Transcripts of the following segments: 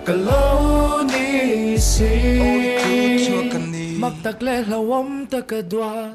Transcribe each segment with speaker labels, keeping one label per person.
Speaker 1: Kalonisi Magtagle lawam takadwa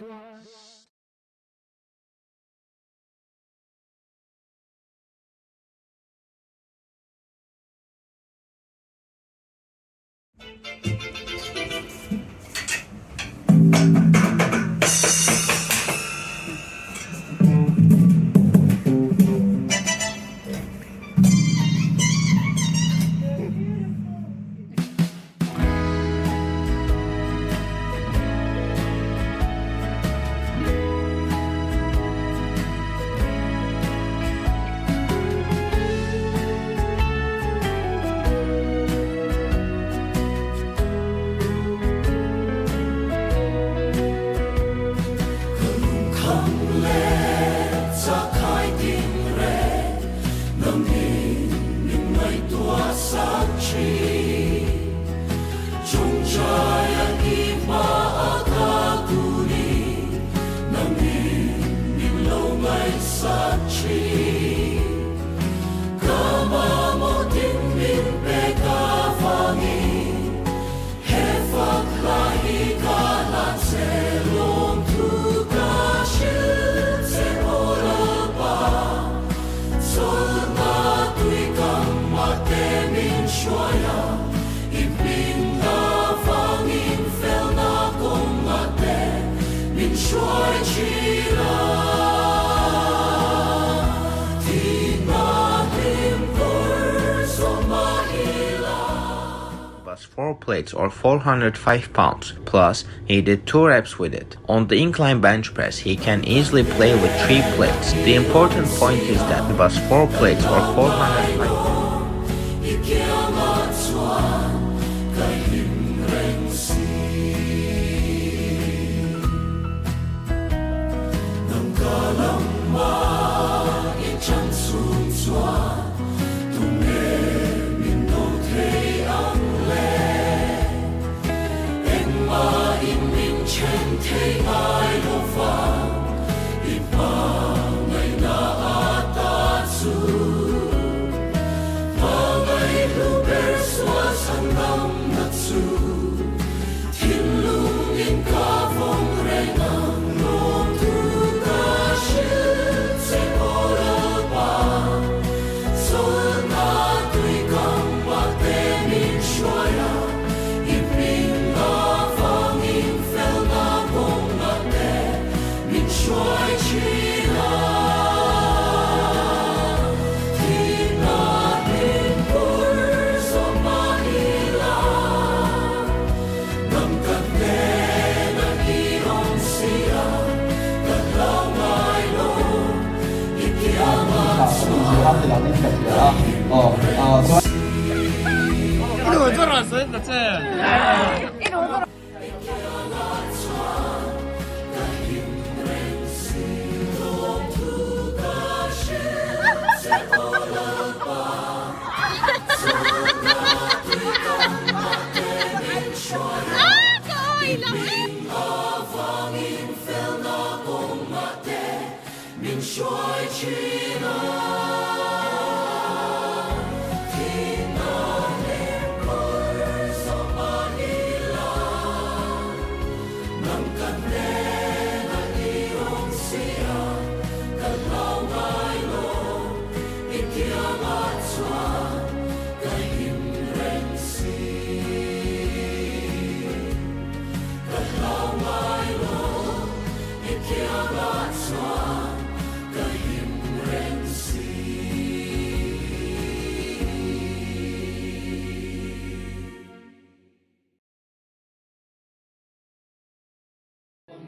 Speaker 2: Was 4 plates or 405 pounds, plus he did 2 reps with it. On the incline bench press he can easily play with 3 plates. The important point is that it was 4 plates or 405 pounds.
Speaker 3: 이거 왜 돌아왔어요, 대체?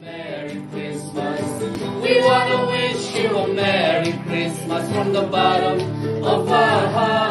Speaker 4: Merry Christmas. We want to wish you a Merry Christmas from the bottom of our hearts.